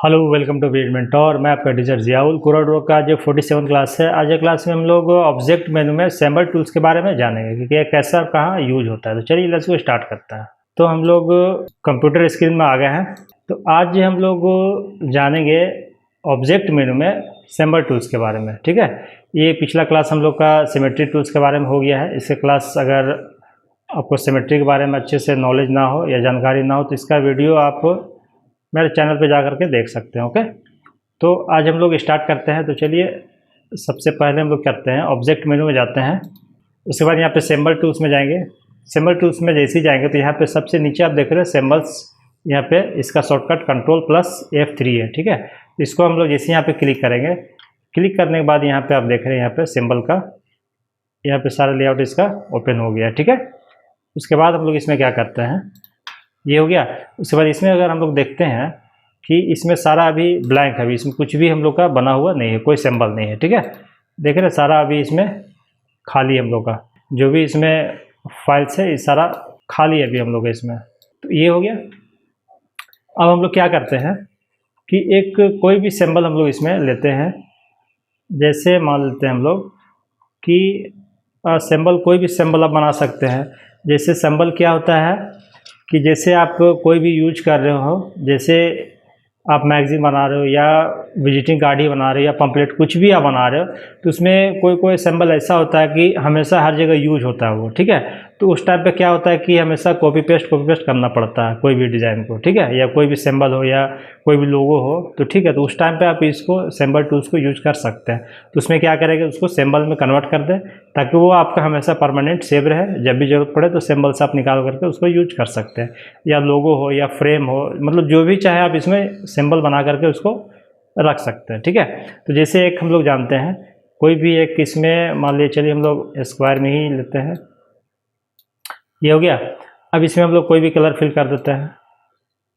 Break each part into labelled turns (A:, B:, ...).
A: Hello welcome to beat mentor. मैं आपका teacher Ziaul कुराडो का जो 47 क्लास है। आज के क्लास में हम लोग ऑब्जेक्ट मेनू में सैम्बल टूल्स के बारे में जानेंगे कि ये कैसा कहाँ यूज होता है। तो चलिए लेट्स गो स्टार्ट करते हैं। तो हम लोग कंप्यूटर स्क्रीन में आ गए हैं। तो आज हम लोग जानेंगे ऑब्जेक्ट मेनू में सैम्बल टूल्स के बारे में। ठीक है, ये पिछला क्लास हम लोग का सिमेट्री टूल्स के बारे में हो गया है। इसके क्लास अगर आपको सिमेट्री के बारे में अच्छे से नॉलेज ना हो या जानकारी ना हो तो इसका वीडियो आप मेरे चैनल पे जा करके देख सकते हैं। ओके, तो आज हम लोग स्टार्ट करते हैं। तो चलिए सबसे पहले हम लोग करते हैं ऑब्जेक्ट मेनू में जाते हैं। उसके बाद यहाँ पे सिंबल टूल्स में जाएंगे। सिंबल टूल्स में जैसे ही जाएंगे तो यहाँ पे सबसे नीचे आप देख रहे हैं सिंबल्स। यहाँ पे इसका शॉर्टकट Ctrl+F3 है। ठीक है, इसको हम लोग जैसे यहाँ पे क्लिक करेंगे, क्लिक करने के बाद यहाँ पे आप देख रहे हैं यहाँ पे सिंबल का यहाँ पे सारा लेआउट इसका ओपन हो गया। ठीक है, उसके बाद हम लोग इसमें क्या करते हैं, ये हो गया। उसके बाद इसमें अगर हम लोग देखते हैं कि इसमें सारा अभी ब्लैंक है, अभी इसमें कुछ भी हम लोग का बना हुआ नहीं है, कोई सिंबल नहीं है। ठीक है, देख रहे हैं सारा अभी इसमें खाली हम लोग का जो भी इसमें फाइल्स है ये सारा खाली है अभी हम लोग इसमें। तो ये हो गया। अब हम लोग क्या करते हैं कि एक कोई भी सिंबल हम लोग इसमें लेते हैं। जैसे मान लेते हैं हम लोग कि सिंबल, कोई भी सिंबल आप बना सकते हैं। जैसे सिंबल क्या होता है कि जैसे आप कोई भी यूज कर रहे हो, जैसे आप मैगज़ीन बना रहे हो या विजिटिंग कार्ड ही बना रहे हो या पम्पलेट कुछ भी आप बना रहे हो, तो उसमें कोई कोई सिंबल ऐसा होता है कि हमेशा हर जगह यूज होता है वो। ठीक है, तो उस टाइम पे क्या होता है कि हमेशा कॉपी पेस्ट करना पड़ता है कोई भी डिज़ाइन को। ठीक है, या कोई भी सिंबल हो या कोई भी लोगो हो तो ठीक है, तो उस टाइम पे आप इसको सिंबल टूल्स को यूज कर सकते हैं। तो उसमें क्या करेंगे, उसको सिंबल में कन्वर्ट कर दें ताकि वो आपका हमेशा परमानेंट सेव रहे। जब भी जरूरत पड़े तो सिंबल से आप निकाल करके उसको यूज कर सकते हैं। या लोगो हो या फ्रेम हो, मतलब जो भी चाहे आप इसमें सिंबल बना करके उसको रख सकते हैं। ठीक है, तो जैसे एक हम लोग जानते हैं कोई भी एक इसमें मान लीजिए, चलिए हम लोग स्क्वायर में ही लेते हैं। ये हो गया। अब इसमें हम लोग कोई भी कलर फिल कर देते हैं।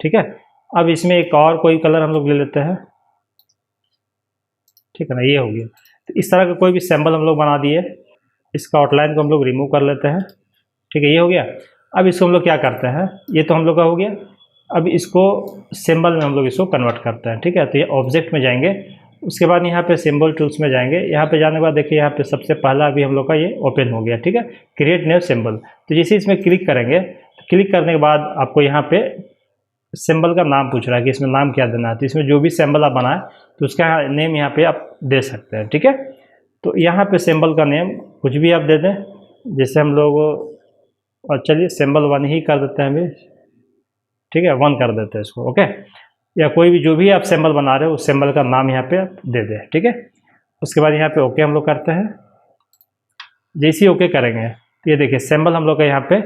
A: ठीक है, अब इसमें एक और कोई कलर हम लोग ले लेते हैं। ठीक है ना, ये हो गया। तो इस तरह का कोई भी सिंबल हम लोग बना दिए। इसका आउटलाइन को हम लोग रिमूव कर लेते हैं। ठीक है, ये हो गया। अब इसको हम लोग क्या करते हैं, ये तो हम लोग का हो गया। अब इसको सिंबल में हम लोग इसको कन्वर्ट करते हैं। ठीक है, तो ये ऑब्जेक्ट में जाएंगे। उसके बाद यहाँ पे सिंबल टूल्स में जाएंगे। यहाँ पे जाने के बाद देखिए यहाँ पे सबसे पहला अभी हम लोग का ये ओपन हो गया। ठीक है, क्रिएट न्यू सिंबल। तो जैसे इसमें क्लिक करेंगे तो क्लिक करने के बाद आपको यहाँ पे सिंबल का नाम पूछ रहा है कि इसमें नाम क्या देना है। तो इसमें जो भी सिंबल आप बनाए तो उसका नेम यहाँ पे आप दे सकते हैं। ठीक है, तो यहाँ पे सिंबल का नेम कुछ भी आप दे दें। जैसे हम लोग, और चलिए सिंबल 1 ही कर देते हैं अभी। ठीक है, 1 कर देते हैं इसको। ओके, या कोई भी जो भी आप सिंबल बना रहे हो उस सिंबल का नाम यहाँ पे आप दे दें। ठीक है, उसके बाद यहाँ पे ओके हम लोग करते हैं। जैसे ही ओके करेंगे तो ये देखिए सिंबल हम लोग का यहाँ पे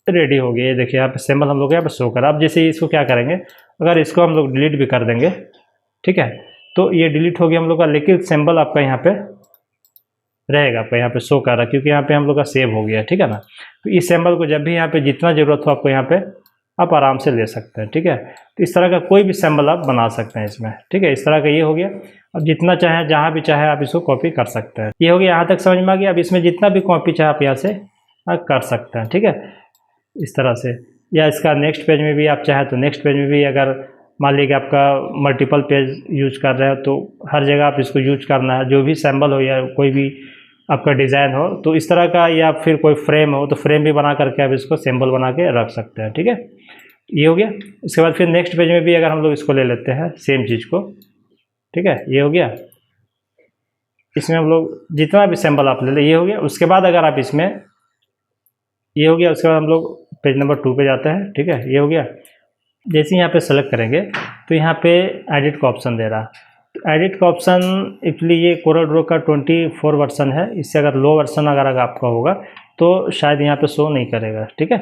A: रेडी हो गया। ये देखिए यहाँ पे सिंबल हम लोग यहाँ पे शो करा। अब जैसे इसको क्या करेंगे, अगर इसको हम लोग डिलीट भी कर देंगे, ठीक है, तो ये डिलीट हो गया हम लोग का, लेकिन सिंबल आपका यहाँ पे रहेगा, आपका यहाँ पे शो कर रहा है क्योंकि यहाँ पे हम लोग का सेव हो गया। ठीक है ना, तो इस सिंबल को जब भी यहाँ पे जितना ज़रूरत हो आपको यहाँ पे आप आराम से ले सकते हैं। ठीक है, तो इस तरह का कोई भी सिंबल आप बना सकते हैं इसमें। ठीक है, इस तरह का ये हो गया। अब जितना चाहे जहाँ भी चाहे आप इसको कॉपी कर सकते हैं। ये हो गया, यहाँ तक समझ में आ गया। अब इसमें जितना भी कॉपी चाहे आप यहाँ से कर सकते हैं। ठीक है, इस तरह से। या इसका नेक्स्ट पेज में भी आप चाहे तो नेक्स्ट पेज में भी, अगर मान लीजिए आपका मल्टीपल पेज यूज कर रहे हो तो हर जगह आप इसको यूज करना है। जो भी सिंबल हो या कोई भी आपका डिज़ाइन हो तो इस तरह का, या फिर कोई फ्रेम हो तो फ्रेम भी बना करके आप इसको सिंबल बना के रख सकते हैं। ठीक है, ये हो गया। इसके बाद फिर नेक्स्ट पेज में भी अगर हम लोग इसको ले लेते हैं सेम चीज़ को। ठीक है, ये हो गया। इसमें हम लोग जितना भी सिंबल आप ले लें, ये हो गया। उसके बाद अगर आप इसमें, ये हो गया। उसके बाद हम लोग पेज नंबर 2 पे जाते हैं। ठीक है, ये हो गया। जैसे यहाँ पे सेलेक्ट करेंगे तो यहाँ पे एडिट का ऑप्शन दे रहा। तो एडिट का ऑप्शन एक्चुअली ये CorelDRAW का 24 वर्जन है। इससे अगर लो वर्जन अगर आपका होगा तो शायद यहाँ पे शो नहीं करेगा। ठीक है,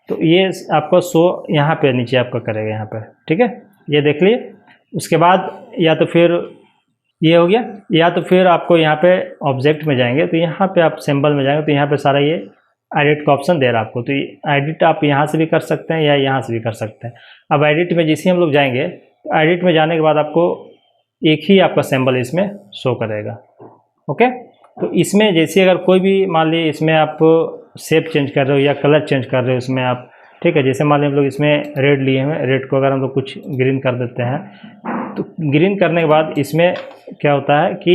A: तो ये आपको शो यहाँ पे नीचे आपका करेगा यहाँ पे। ठीक है, ये देख लिए। उसके बाद या तो फिर ये हो गया, या तो फिर आपको यहाँ पे ऑब्जेक्ट में जाएंगे तो यहाँ पे आप सिंबल में जाएंगे तो यहाँ पे सारा ये एडिट का ऑप्शन दे रहा है आपको। तो एडिट आप यहाँ से भी कर सकते हैं या यहाँ से भी कर सकते हैं। अब एडिट में जैसे हम लोग जाएंगे तो एडिट में जाने के बाद आपको एक ही आपका सिंबल इसमें शो करेगा। ओके, तो इसमें जैसे अगर कोई भी मान लीजिए इसमें आप शेप चेंज कर रहे हो या कलर चेंज कर रहे हो इसमें आप। ठीक है, जैसे मान लीजिए हम लोग इसमें रेड लिए हैं, रेड को अगर हम लोग कुछ ग्रीन कर देते हैं तो ग्रीन करने के बाद इसमें क्या होता है कि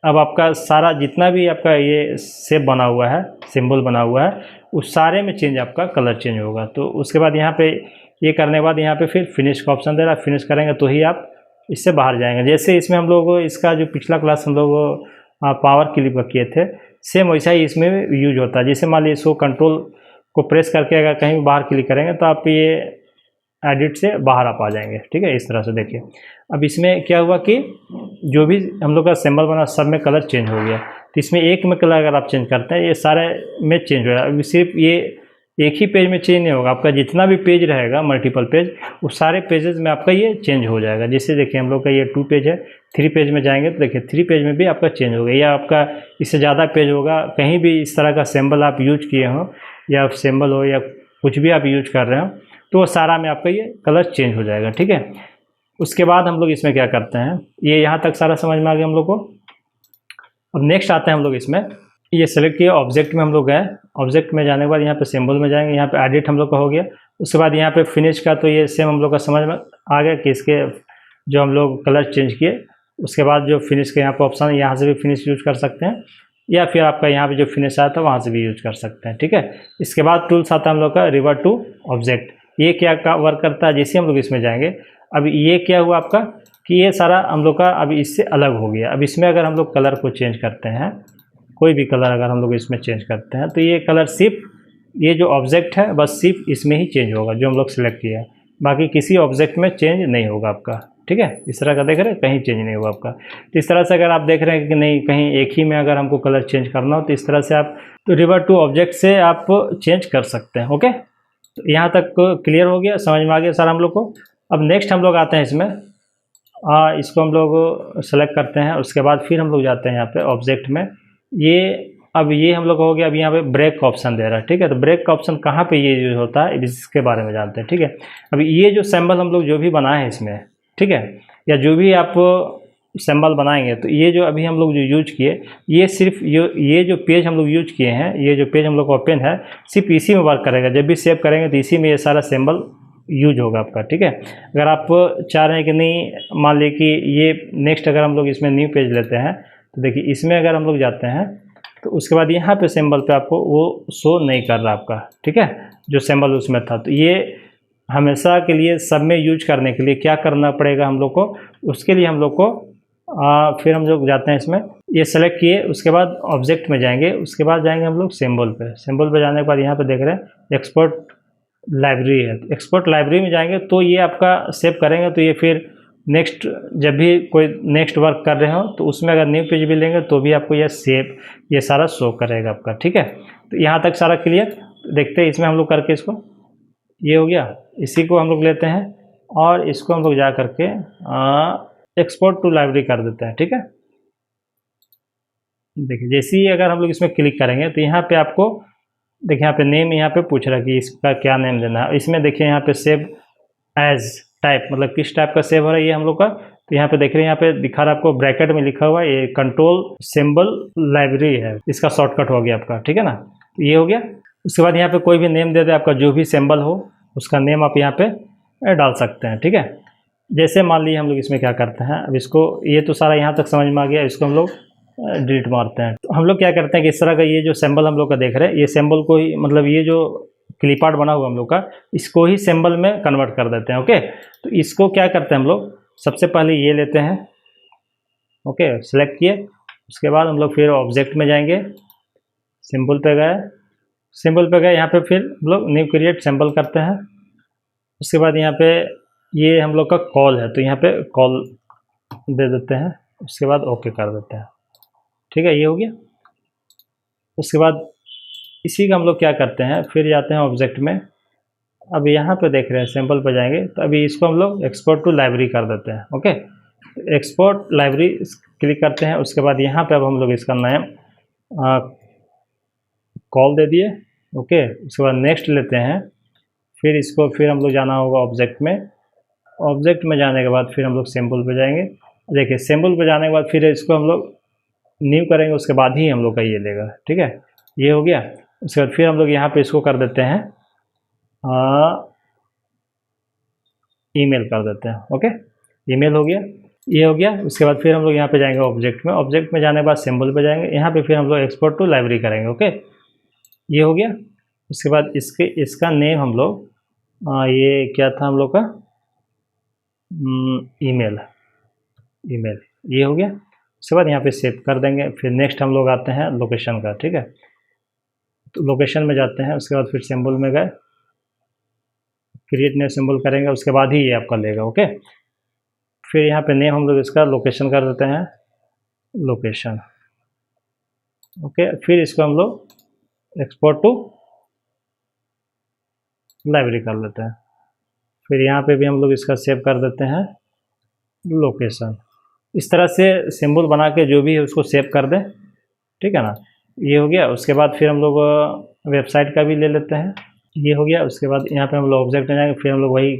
A: अब आपका सारा जितना भी आपका ये शेप बना हुआ है, सिंबल बना हुआ है, उस सारे में चेंज आपका कलर चेंज होगा। तो उसके बाद यहाँ पे ये करने के बाद यहाँ पे फिर फिनिश का ऑप्शन दे रहा है, फिनिश करेंगे तो ही आप इससे बाहर जाएंगे। जैसे इसमें हम लोग इसका जो पिछला क्लास हम लोग पावर क्लिप का किए थे, सेम वैसा ही इसमें यूज होता है। जैसे मान लीजिए इसको कंट्रोल को प्रेस करके अगर कहीं भी बाहर क्लिक करेंगे तो आप ये एडिट से बाहर आप आ जाएंगे, ठीक है। इस तरह से देखिए अब इसमें क्या हुआ कि जो भी हम लोग का सिंबल बना सब में कलर चेंज हो गया। तो इसमें एक में कलर अगर आप चेंज करते हैं ये सारे में चेंज हो जाएगा। अभी सिर्फ ये एक ही पेज में चेंज नहीं होगा, आपका जितना भी पेज रहेगा मल्टीपल पेज, उस सारे पेजेस में आपका ये चेंज हो जाएगा। जैसे देखिए हम लोग का ये 2 पेज है, 3 पेज में जाएंगे तो देखिए 3 पेज में भी आपका चेंज हो गया, या आपका इससे ज़्यादा पेज होगा। कहीं भी इस तरह का सिंबल आप यूज किए हों या सिंबल हो या कुछ भी आप यूज कर रहे हो तो वो सारा में आपका ये कलर चेंज हो जाएगा, ठीक है। उसके बाद हम लोग इसमें क्या करते हैं, ये यहाँ तक सारा समझ में आ गया हम लोग को। अब नेक्स्ट आते हैं हम लोग इसमें, ये सेलेक्ट किया, ऑब्जेक्ट में हम लोग गए, ऑब्जेक्ट में जाने के बाद यहाँ पे सिंबल में जाएंगे, यहाँ पे एडिट हम लोग का हो गया। उसके बाद यहाँ पे फिनिश का, तो ये सेम हम लोग का समझ में आ गया कि इसके जो हम लोग कलर चेंज किए। उसके बाद जो फिनिश के यहाँ पे ऑप्शन है, यहाँ से भी फिनिश यूज कर सकते हैं, या फिर आपका यहाँ पे जो फिनिश आया था वहाँ से भी यूज कर सकते हैं, ठीक है। इसके बाद टूल्स आता है हम लोग का रिवर्ट टू ऑब्जेक्ट। ये क्या वर्क करता है, जैसे हम लोग इसमें जाएंगे, अब ये क्या हुआ आपका कि ये सारा हम लोग का अभी इससे अलग हो गया। अब इसमें अगर हम लोग कलर को चेंज करते हैं, कोई भी कलर अगर हम लोग इसमें चेंज करते हैं, तो ये कलर सिर्फ ये जो ऑब्जेक्ट है बस सिर्फ इसमें ही चेंज होगा जो हम लोग सेलेक्ट किया है, बाकी किसी ऑब्जेक्ट में चेंज नहीं होगा आपका, ठीक है। इस तरह का देख रहे हैं, कहीं चेंज नहीं होगा आपका। तो इस तरह से अगर आप देख रहे हैं कि नहीं कहीं एक ही में अगर हमको कलर चेंज करना हो, तो इस तरह से आप तो रिवर्ट टू ऑब्जेक्ट से आप चेंज कर सकते हैं, ओके। तो यहाँ तक क्लियर हो गया, समझ में आ गया सारा हम लोग को। अब नेक्स्ट हम लोग आते हैं इसमें, इसको हम लोग सेलेक्ट करते हैं। उसके बाद फिर हम लोग जाते हैं यहाँ पे ऑब्जेक्ट में, ये अब ये हम लोग हो गया। अब यहाँ पे ब्रेक का ऑप्शन दे रहा है, ठीक है। तो ब्रेक का ऑप्शन कहाँ पे ये यूज होता है इसके बारे में जानते हैं, ठीक है। अब ये जो सिंबल हम लोग जो भी बनाए हैं इसमें, ठीक है, या जो भी आप सिंबल बनाएंगे, तो ये जो अभी हम लोग जो यूज किए, ये सिर्फ ये जो पेज हम लोग यूज किए हैं, ये जो पेज हम लोग ओपन है, सिर्फ इसी में वर्क करेगा। जब भी सेव करेंगे तो इसी में ये सारा सिंबल यूज होगा आपका, ठीक है। अगर आप चाह रहे हैं कि नहीं, मान लीजिए कि ये नेक्स्ट अगर हम लोग इसमें न्यू पेज लेते हैं, तो देखिए इसमें अगर हम लोग जाते हैं तो उसके बाद यहाँ पे सिंबल पे आपको वो शो नहीं कर रहा आपका, ठीक है, जो सिंबल उसमें था। तो ये हमेशा के लिए सब में यूज करने के लिए क्या करना पड़ेगा हम लोग को, उसके लिए हम लोग को फिर हम लोग जाते हैं इसमें, ये सेलेक्ट किए, उसके बाद ऑब्जेक्ट में जाएंगे, उसके बाद जाएंगे हम लोग सिंबल पे। सिंबल पे जाने के बाद यहाँ पे देख रहे हैं एक्सपोर्ट लाइब्रेरी है, एक्सपोर्ट लाइब्रेरी में जाएंगे तो ये आपका सेव करेंगे, तो ये फिर नेक्स्ट जब भी कोई नेक्स्ट वर्क कर रहे हो तो उसमें अगर न्यू पेज भी लेंगे तो भी आपको ये सेव ये सारा शो करेगा आपका, ठीक है। तो यहाँ तक सारा क्लियर। देखते हैं इसमें हम लोग करके इसको, ये हो गया। इसी को हम लोग लेते हैं और इसको हम लोग जा करके एक्सपोर्ट टू लाइब्रेरी कर देते हैं, ठीक है। देखिए जैसे ही अगर हम लोग इसमें क्लिक करेंगे तो यहाँ पे आपको देखिए यहाँ पे नेम यहाँ पे पूछ रहा है कि इसका क्या नेम देना है। इसमें देखिए यहाँ पे सेव एज टाइप, मतलब किस टाइप का सेव हो रहा है ये हम लोग का। तो यहाँ पे देख रहे हैं, यहाँ पे दिखा रहा है आपको ब्रैकेट में लिखा हुआ है, ये कंट्रोल सिंबल लाइब्रेरी है, इसका शॉर्टकट हो गया आपका, ठीक है ना। तो ये हो गया। उसके बाद यहाँ पे कोई भी नेम दे दे, आपका जो भी सिंबल हो उसका नेम आप यहाँ पे डाल सकते हैं, ठीक है। जैसे मान लीजिए हम लोग इसमें क्या करते हैं, अब इसको ये तो सारा यहाँ तक समझ में आ गया, इसको हम लोग डिलीट मारते हैं। तो हम लोग क्या करते हैं कि इस तरह का ये जो सिंबल हम लोग का देख रहे हैं, ये सिंबल को ही मतलब ये जो क्लिप आर्ट बना हुआ हम लोग का, इसको ही सिंबल में कन्वर्ट कर देते हैं, ओके। तो इसको क्या करते हैं हम लोग, सबसे पहले ये लेते हैं, ओके, सेलेक्ट किए। उसके बाद हम लोग फिर ऑब्जेक्ट में जाएंगे, सिंबल पे गए, सिंबल पे गए, यहाँ पे फिर हम लोग न्यू क्रिएट सिंबल करते हैं। उसके बाद यहाँ पे ये हम लोग का कॉल है, तो यहाँ पे कॉल दे देते हैं, उसके बाद ओके कर देते हैं, ठीक है। ये हो गया। उसके बाद इसी का हम लोग क्या करते हैं, फिर जाते हैं ऑब्जेक्ट में। अब यहाँ पे देख रहे हैं सिंबल पे जाएंगे, तो अभी इसको हम लोग एक्सपोर्ट टू लाइब्रेरी कर देते हैं, ओके। एक्सपोर्ट लाइब्रेरी क्लिक करते हैं। उसके बाद यहाँ पे अब हम लोग इसका नेम कॉल दे दिए, ओके। उसके बाद नेक्स्ट लेते हैं, फिर इसको फिर हम लोग जाना होगा ऑब्जेक्ट में। ऑब्जेक्ट में जाने के बाद फिर हम लोग सिंबल पे जाएंगे। देखिए सिंबल पे जाने के बाद फिर इसको हम लोग न्यू करेंगे, उसके बाद ही हम लोग का ये लेगा, ठीक है। ये हो गया। उसके बाद फिर हम लोग यहाँ पे इसको कर देते हैं ईमेल कर देते हैं, ओके। ईमेल हो गया, ये हो गया। उसके बाद फिर हम लोग यहाँ पे जाएंगे ऑब्जेक्ट में, ऑब्जेक्ट में जाने के बाद सिंबल पे जाएंगे, यहाँ पे फिर हम लोग एक्सपोर्ट टू लाइब्रेरी करेंगे। ओके, ये हो गया। उसके बाद इसका नेम हम लोग ये क्या था हम लोग का, ईमेल, ये हो गया। उसके बाद यहाँ पे सेव कर देंगे। फिर नेक्स्ट हम लोग आते हैं लोकेशन का, ठीक है। तो लोकेशन में जाते हैं, उसके बाद फिर सिंबल में गए, क्रिएट न्यू सिंबल करेंगे, उसके बाद ही ये आपका लेगा। ओके, फिर यहाँ पे नेम हम लोग इसका लोकेशन कर देते हैं, लोकेशन। ओके, फिर इसको हम लोग एक्सपोर्ट टू लाइब्रेरी कर लेते हैं। फिर यहाँ पे भी हम लोग इसका सेव कर देते हैं, लोकेशन। इस तरह से सिंबल बना के जो भी है उसको सेव कर दें, ठीक है ना। ये हो गया। उसके बाद फिर हम लोग वेबसाइट का भी ले लेते हैं, ये हो गया। उसके बाद यहाँ पे हम लोग ऑब्जेक्ट में जाएंगे, फिर हम लोग वही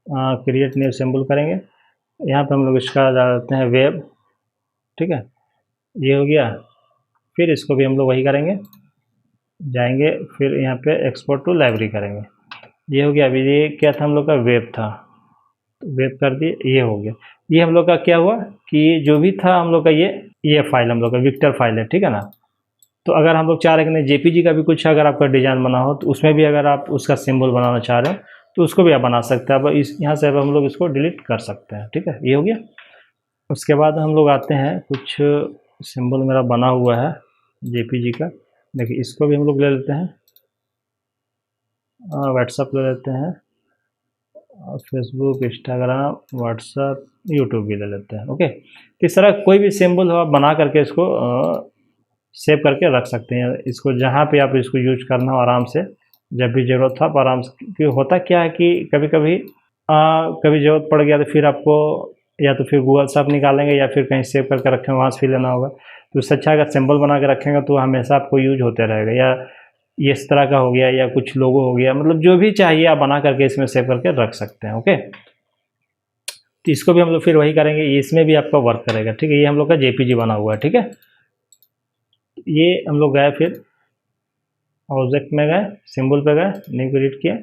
A: क्रिएट न्यू सिंबल करेंगे। यहाँ पे हम लोग इसका डालते हैं वेब, ठीक है, ये हो गया। फिर इसको भी हम लोग वही करेंगे, जाएंगे, फिर यहाँ पे एक्सपोर्ट टू लाइब्रेरी करेंगे, ये हो गया। अभी ये क्या था हम लोग का, वेब था, तो वेब कर दिए, ये हो गया। ये हम लोग का क्या हुआ कि जो भी था हम लोग का ये फाइल हम लोग का विक्टर फाइल है, ठीक है ना। तो अगर हम लोग चाह रहे हैं कि नहीं जेपीजी का भी कुछ अगर आपका डिज़ाइन बना हो तो उसमें भी अगर आप उसका सिंबल बनाना चाह रहे हो तो उसको भी आप बना सकते हैं। अब इस यहाँ से अब हम लोग इसको डिलीट कर सकते हैं, ठीक है, ये हो गया। उसके बाद हम लोग आते हैं, कुछ सिंबल मेरा बना हुआ है जेपीजी का, देखिए इसको भी हम लोग ले लेते हैं, व्हाट्सअप ले लेते हैं, फेसबुक, इंस्टाग्राम, व्हाट्सअप, यूट्यूब भी ले लेते हैं। ओके, तो इस तरह कोई भी सिंबल हो आप बना करके इसको सेव करके रख सकते हैं। इसको जहाँ पे आप इसको यूज करना हो आराम से, जब भी ज़रूरत हो आप आराम से, क्योंकि होता क्या है कि कभी कभी कभी ज़रूरत पड़ गया तो फिर आपको या तो फिर गूगल से आप निकालेंगे या फिर कहीं सेव करके रखेंगे, वहाँ से फिर लेना होगा। तो उससे अच्छा अगर सिंबल बना के रखेंगे तो हमेशा आपको यूज होते रहेगा। या ये इस तरह का हो गया या कुछ लोगो हो गया, मतलब जो भी चाहिए आप बना करके इसमें सेव करके रख सकते हैं। ओके, तो इसको भी हम लोग फिर वही करेंगे, इसमें भी आपका वर्क करेगा, ठीक है। ये हम लोग का जेपीजी बना हुआ है, ठीक है। ये हम लोग गए, फिर ऑब्जेक्ट में गए, सिंबल पे गए, न्यू क्रिएट किया।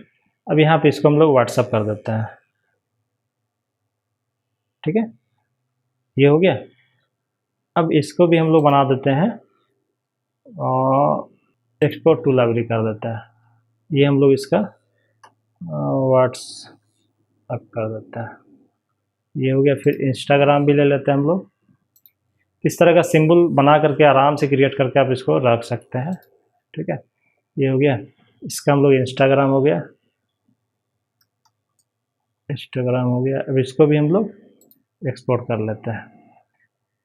A: अब यहाँ पे इसको हम लोग व्हाट्सअप कर देते हैं, ठीक है, ये हो गया। अब इसको भी हम लोग बना देते हैं और एक्सपोर्ट टू लाइब्रेरी कर देते हैं, ये हम लोग इसका व्हाट्सअप कर देते हैं, ये हो गया। फिर इंस्टाग्राम भी ले लेते हैं हम लोग। इस तरह का सिंबल बना करके आराम से क्रिएट करके आप इसको रख सकते हैं, ठीक है, ये हो गया। इसका हम लोग इंस्टाग्राम हो गया, इंस्टाग्राम हो गया। अब इसको भी हम लोग एक्सपोर्ट कर लेते हैं।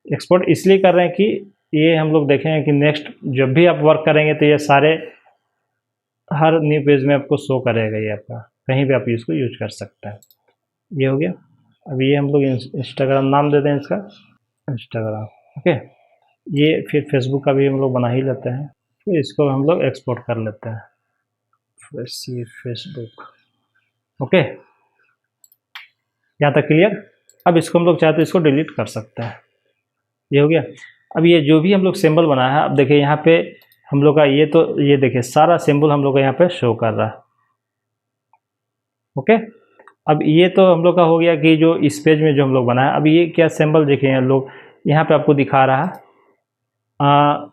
A: एक्सपोर्ट इसलिए कर रहे हैं कि ये हम लोग देखेंगे कि नेक्स्ट जब भी आप वर्क करेंगे तो ये सारे हर न्यू पेज में आपको शो करेगा, ये आपका कहीं भी आप इसको यूज कर सकते हैं, ये हो गया। अब ये हम लोग इंस्टाग्राम नाम दे दें इसका, इंस्टाग्राम। ओके, ये फिर फेसबुक का भी हम लोग बना ही लेते हैं, फिर इसको हम लोग एक्सपोर्ट कर लेते हैं, फेसबुक। ओके, यहाँ तक क्लियर। अब इसको हम लोग चाहते हैं इसको डिलीट कर सकते हैं, ये हो गया। अब ये जो भी हम लोग सिंबल बनाया है, अब देखिए यहाँ पे हम लोग का ये देखिए सारा सिंबल हम लोग का यहाँ पे शो कर रहा है। ओके, अब ये तो हम लोग का हो गया कि जो इस पेज में जो हम लोग बनाया। अब ये क्या सिंबल देखिए हम लोग यहाँ पे आपको दिखा रहा है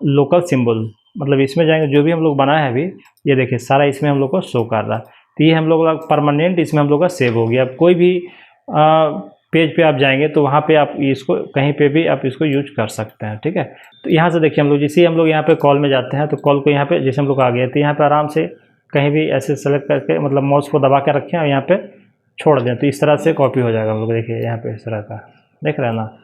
A: लोकल सिंबल, मतलब इसमें जाएंगे जो भी हम लोग बनाया है अभी, ये देखिए सारा इसमें हम लोग को शो कर रहा है। तो ये हम लोग का परमानेंट इसमें हम लोग का सेव हो गया। अब कोई भी पेज पे आप जाएंगे तो वहाँ पे आप इसको कहीं पे भी आप इसको यूज कर सकते हैं, ठीक है। तो यहाँ से देखिए हम लोग जैसे हम लोग यहाँ पे कॉल में जाते हैं तो कॉल को यहाँ पे जैसे हम लोग आ गए तो यहाँ पे आराम से कहीं भी ऐसे सेलेक्ट करके मतलब माउस को दबा के रखें और यहाँ पे छोड़ दें तो इस तरह से कॉपी हो जाएगा। हम लोग देखिए यहाँ पे इस तरह का देख रहे हैं ना,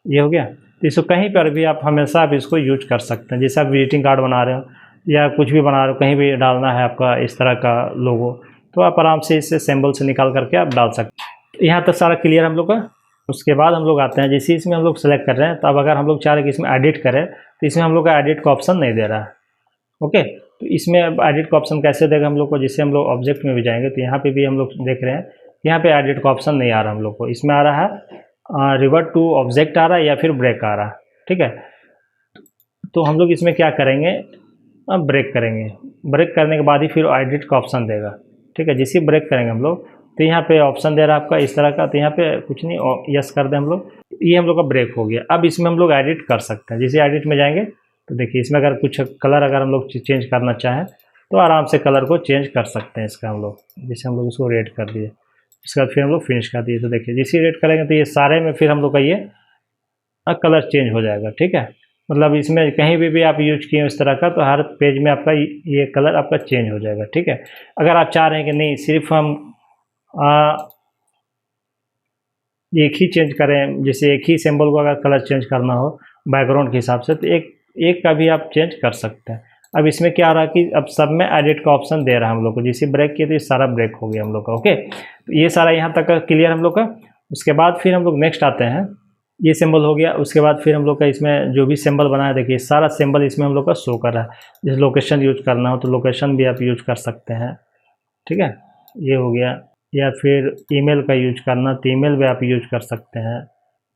A: ये हो गया। तो इसको कहीं पर भी आप हमेशा आप इसको यूज कर सकते हैं। जैसे आप विजिटिंग कार्ड बना रहे हो या कुछ भी बना रहे हो, कहीं भी डालना है आपका इस तरह का लोगो, तो आप आराम से इससे सिंबल से निकाल करके आप डाल सकते हैं। यहाँ तक सारा क्लियर हम लोग का। उसके बाद हम लोग आते हैं, जैसे इसमें हम लोग सेलेक्ट कर रहे हैं तो अब अगर हम लोग चाह रहे हैं कि इसमें एडिट करें तो इसमें हम लोग का एडिट का ऑप्शन नहीं दे रहा है। ओके, तो इसमें अब एडिट का ऑप्शन कैसे देगा हम लोग को, जैसे हम लोग ऑब्जेक्ट में भी जाएंगे तो यहाँ पे भी हम लोग देख रहे हैं यहाँ पे एडिट का ऑप्शन नहीं आ रहा हम लोग को। इसमें आ रहा है रिवर्ट टू ऑब्जेक्ट आ रहा है या फिर ब्रेक आ रहा है, ठीक है। तो हम लोग इसमें क्या करेंगे, ब्रेक करेंगे। ब्रेक करने के बाद ही फिर एडिट का ऑप्शन देगा, ठीक है। जैसे ब्रेक करेंगे हम लोग तो यहाँ पे ऑप्शन दे रहा है आपका इस तरह का, तो यहाँ पे कुछ नहीं, यस कर दें हम लोग। ये हम लोग का ब्रेक हो गया। अब इसमें हम लोग एडिट कर सकते हैं। जैसे एडिट में जाएंगे तो देखिए इसमें अगर कुछ कलर अगर हम लोग चेंज करना चाहें तो आराम से कलर को चेंज कर सकते हैं इसका हम लोग। जैसे हम लोग इसको रेड कर दिए, उसके बाद फिर हम लोग फिनिश कर दिए, तो देखिए जैसे रेड करेंगे तो ये सारे में फिर हम लोग का ये कलर चेंज हो जाएगा। ठीक है, मतलब इसमें कहीं भी आप यूज किए इस तरह का तो हर पेज में आपका ये कलर आपका चेंज हो जाएगा। ठीक है, अगर आप चाह रहे हैं कि नहीं सिर्फ हम एक ही चेंज करें, जैसे एक ही सिंबल को अगर कलर चेंज करना हो बैकग्राउंड के हिसाब से, तो एक का भी आप चेंज कर सकते हैं। अब इसमें क्या हो रहा है कि अब सब में एडिट का ऑप्शन दे रहा है हम लोग को। जैसे ब्रेक किए तो ये सारा ब्रेक हो गया हम लोग का। ओके, तो ये सारा यहाँ तक का क्लियर हम लोग का। उसके बाद फिर हम लोग नेक्स्ट आते हैं, ये सिंबल हो गया। उसके बाद फिर हम लोग का इसमें जो भी सिंबल बना है देखिए सारा सिंबल इसमें हम लोग का शो कर रहा है। जैसे लोकेशन यूज करना हो तो लोकेशन भी आप यूज कर सकते हैं। ठीक है, ये हो गया। या फिर ईमेल का यूज करना तो ईमेल भी आप यूज कर सकते हैं,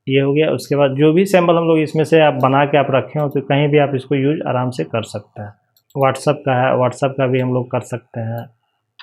A: ये हो गया। उसके बाद जो भी सिंबल हम लोग इसमें से आप बना के आप रखे हो तो कहीं भी आप इसको यूज आराम से कर सकते हैं। व्हाट्सअप का है, व्हाट्सअप का भी हम लोग कर सकते हैं।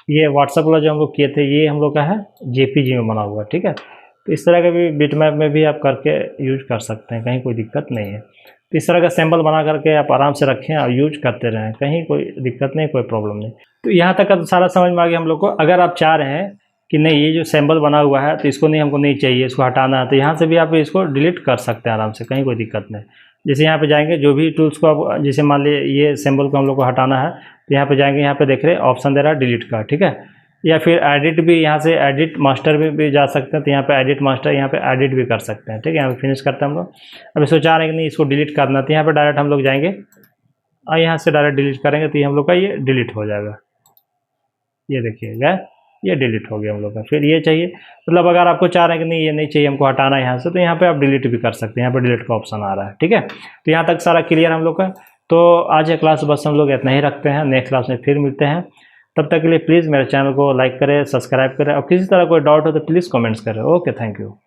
A: ये व्हाट्सअप वाला जो हम लोग किए थे ये हम लोग का है जेपीजी में बना हुआ। ठीक है, तो इस तरह का भी बिटमैप में भी आप करके यूज कर सकते हैं, कहीं कोई दिक्कत नहीं है। तो इस तरह का सिंबल बना करके आप आराम से रखें और यूज करते रहें, कहीं कोई दिक्कत नहीं, कोई प्रॉब्लम नहीं। तो यहाँ तक का सारा समझ में आ गया हम लोग को। अगर आप चाह रहे हैं कि नहीं ये जो सिंबल बना हुआ है तो इसको नहीं हमको नहीं चाहिए, इसको हटाना है, तो यहाँ से भी आप इसको डिलीट कर सकते हैं आराम से, कहीं कोई दिक्कत नहीं। जैसे यहाँ पे जाएंगे जो भी टूल्स को आप, जैसे मान लीजिए ये सिंबल को हम लोग को हटाना है तो यहाँ पे जाएंगे, यहाँ पे देख रहे हैं ऑप्शन दे रहा है डिलीट का। ठीक है, या फिर एडिट भी, यहाँ से एडिट मास्टर में भी जा सकते हैं, तो यहाँ पे एडिट मास्टर, यहाँ पे एडिट भी कर सकते हैं। ठीक है, यहाँ पे फिनिश करते हैं हम लोग। अब इसको चाह रहे हैं कि नहीं इसको डिलीट करना, तो यहाँ पे डायरेक्ट हम लोग जाएंगे और यहाँ से डायरेक्ट डिलीट करेंगे तो ये हम लोग का ये डिलीट हो जाएगा। ये देखिएगा ये डिलीट हो गया हम लोग का। फिर ये चाहिए, मतलब अगर आपको चाह रहे हैं कि नहीं ये नहीं चाहिए हमको हटाना है यहाँ से, तो यहाँ पे आप डिलीट भी कर सकते हैं, यहाँ पे डिलीट का ऑप्शन आ रहा है। ठीक है, तो यहाँ तक सारा क्लियर हम लोग का। तो आज ये क्लास बस हम लोग इतना ही रखते हैं, नेक्स्ट क्लास में फिर मिलते हैं। तब तक के लिए प्लीज़ मेरे चैनल को लाइक करें, सब्सक्राइब करें और किसी तरह कोई डाउट हो तो प्लीज़ कमेंट्स करें। Okay, thank you.